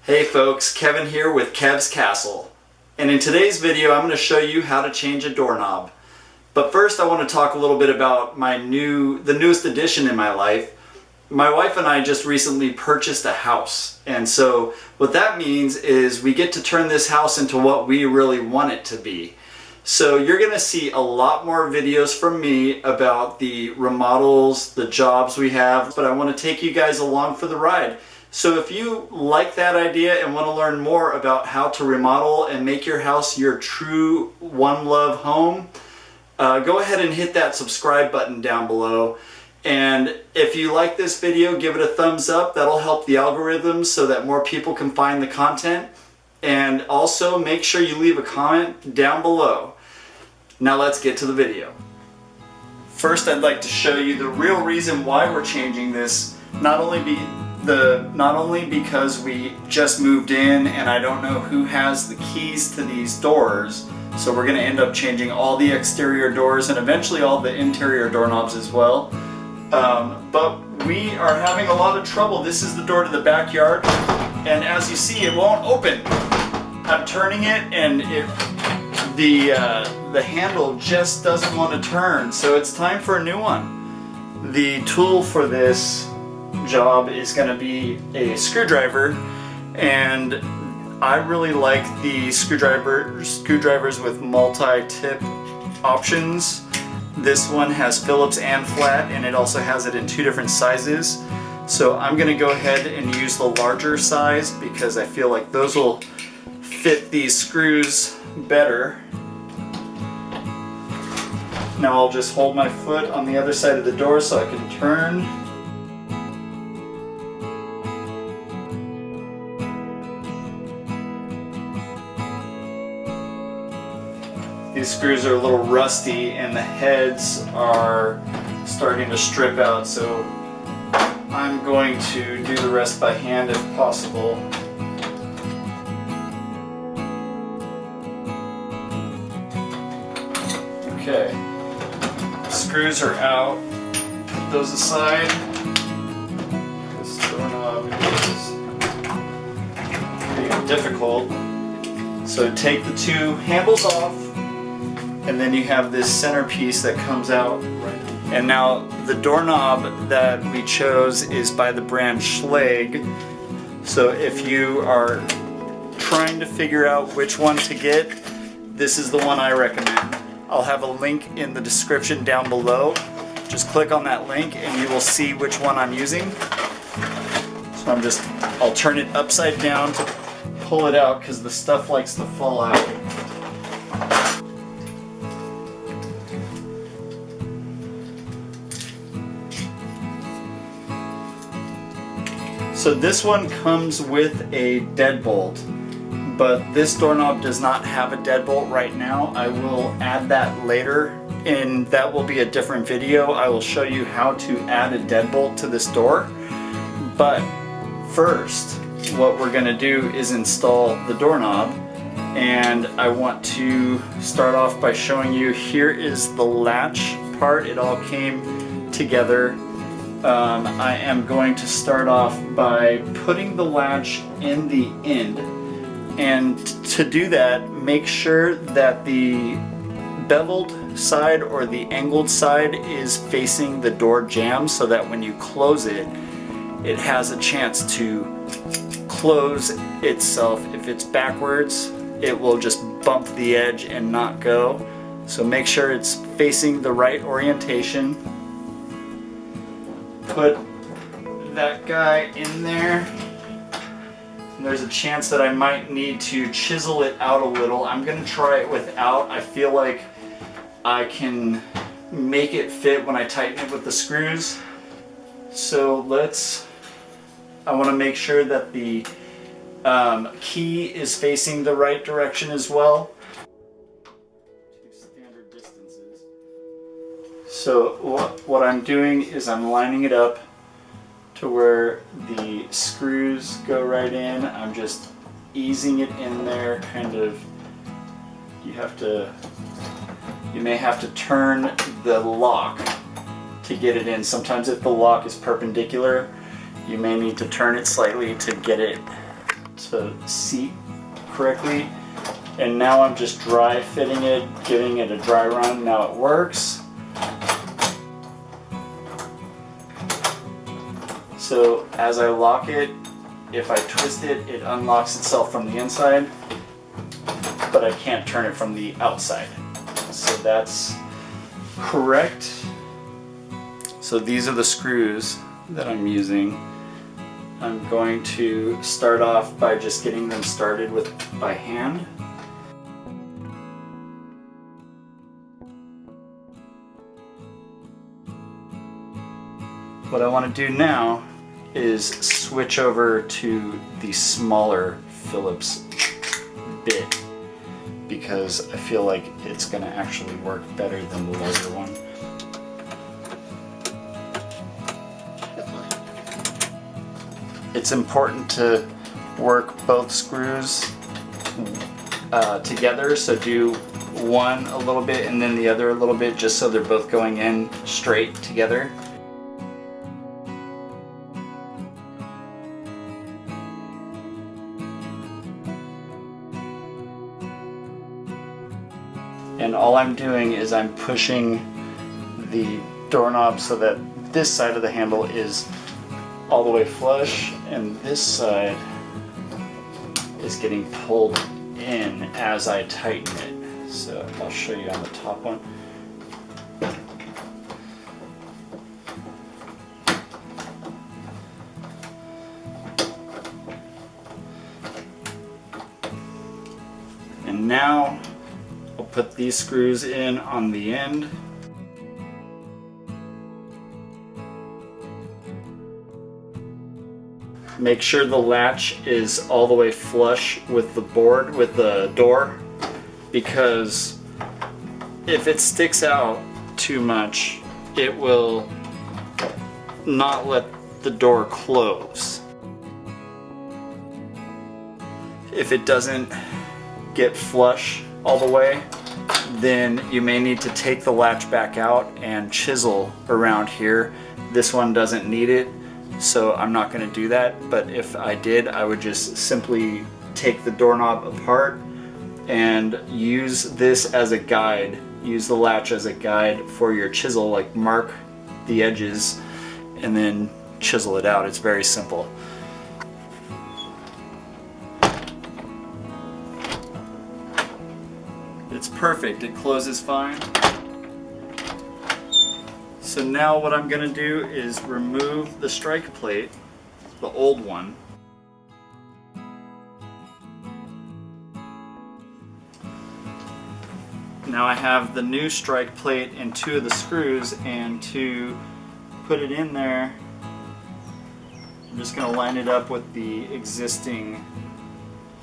Hey folks, Kevin here with Kev's Castle. And in today's video I'm going to show you how to change a doorknob. But first I want to talk a little bit about the newest addition in my life. My wife and I just recently purchased a house. And so what that means is we get to turn this house into what we really want it to be. So you're going to see a lot more videos from me about the remodels, the jobs we have, but I want to take you guys along for the ride. So if you like that idea and want to learn more about how to remodel and make your house your true one love home, go ahead and hit that subscribe button down below. And if you like this video, give it a thumbs up. That'll help the algorithms so that more people can find the content. And also make sure you leave a comment down below. Now let's get to the video. First, I'd like to show you the real reason why we're changing this. Not only because we just moved in and I don't know who has the keys to these doors, so we're going to end up changing all the exterior doors and eventually all the interior doorknobs as well. But we are having a lot of trouble. This is the door to the backyard, and as you see, it won't open. I'm turning it and the handle just doesn't want to turn, so it's time for a new one. The tool for this job is going to be a screwdriver, and I really like the screwdrivers with multi-tip options. This one has Phillips and flat, and it also has it in two different sizes. So I'm going to go ahead and use the larger size because I feel like those will fit these screws better. Now I'll just hold my foot on the other side of the door so I can turn. These screws are a little rusty and the heads are starting to strip out, so I'm going to do the rest by hand if possible. Okay, screws are out. Put those aside. This doorknob is being difficult. So take the two handles off, and then you have this centerpiece that comes out. And now the doorknob that we chose is by the brand Schlage. So if you are trying to figure out which one to get, this is the one I recommend. I'll have a link in the description down below. Just click on that link and you will see which one I'm using. So I'll turn it upside down to pull it out because the stuff likes to fall out. So this one comes with a deadbolt, but this doorknob does not have a deadbolt right now. I will add that later, and that will be a different video. I will show you how to add a deadbolt to this door. But first, what we're going to do is install the doorknob, and I want to start off by showing you, here is the latch part. It all came together. I am going to start off by putting the latch in the end, and to do that, make sure that the beveled side or the angled side is facing the door jamb so that when you close it, it has a chance to close itself. If it's backwards, it will just bump the edge and not go. So make sure it's facing the right orientation. Put that guy in there. And there's a chance that I might need to chisel it out a little. I'm going to try it without. I feel like I can make it fit when I tighten it with the screws. So I want to make sure that the key is facing the right direction as well. Two standard distances. So what I'm doing is I'm lining it up to where the screws go right in. I'm just easing it in there, kind of. You may have to turn the lock to get it in. Sometimes if the lock is perpendicular, you may need to turn it slightly to get it to seat correctly. And now I'm just dry fitting it, giving it a dry run. Now it works. So as I lock it, if I twist it, it unlocks itself from the inside, but I can't turn it from the outside. So that's correct. So these are the screws that I'm using. I'm going to start off by just getting them started by hand. What I want to do now is switch over to the smaller Phillips bit because I feel like it's going to actually work better than the larger one. It's important to work both screws together, so do one a little bit and then the other a little bit, just so they're both going in straight together. And all I'm doing is I'm pushing the doorknob so that this side of the handle is all the way flush and this side is getting pulled in as I tighten it. So I'll show you on the top one. And now I'll put these screws in on the end. Make sure the latch is all the way flush with the board, with the door, because if it sticks out too much, it will not let the door close. If it doesn't get flush all the way, then you may need to take the latch back out and chisel around here. This one doesn't need it, so I'm not going to do that, but if I did, I would just simply take the doorknob apart and use this as a guide. Use the latch as a guide for your chisel, like mark the edges and then chisel it out. It's very simple. It's perfect, it closes fine. So now what I'm going to do is remove the strike plate, the old one. Now I have the new strike plate and two of the screws, and to put it in there, I'm just going to line it up with the existing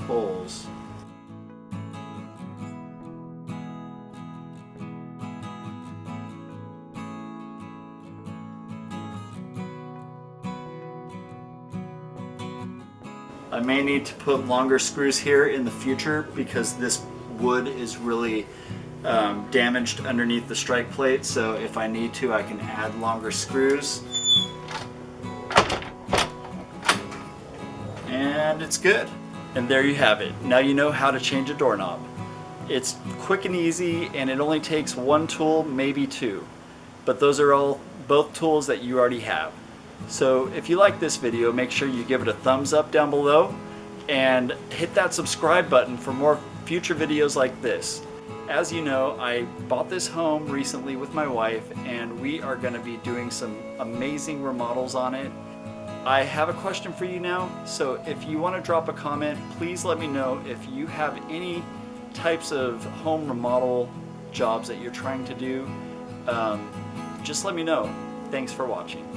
holes. I may need to put longer screws here in the future because this wood is really damaged underneath the strike plate, so if I need to, I can add longer screws. And it's good. And there you have it. Now you know how to change a doorknob. It's quick and easy, and it only takes one tool, maybe two. But those are both tools that you already have. So if you like this video, make sure you give it a thumbs up down below and hit that subscribe button for more future videos like this. As you know, I bought this home recently with my wife, and we are going to be doing some amazing remodels on it. I have a question for you now, so if you want to drop a comment, please let me know if you have any types of home remodel jobs that you're trying to do. Just let me know. Thanks for watching.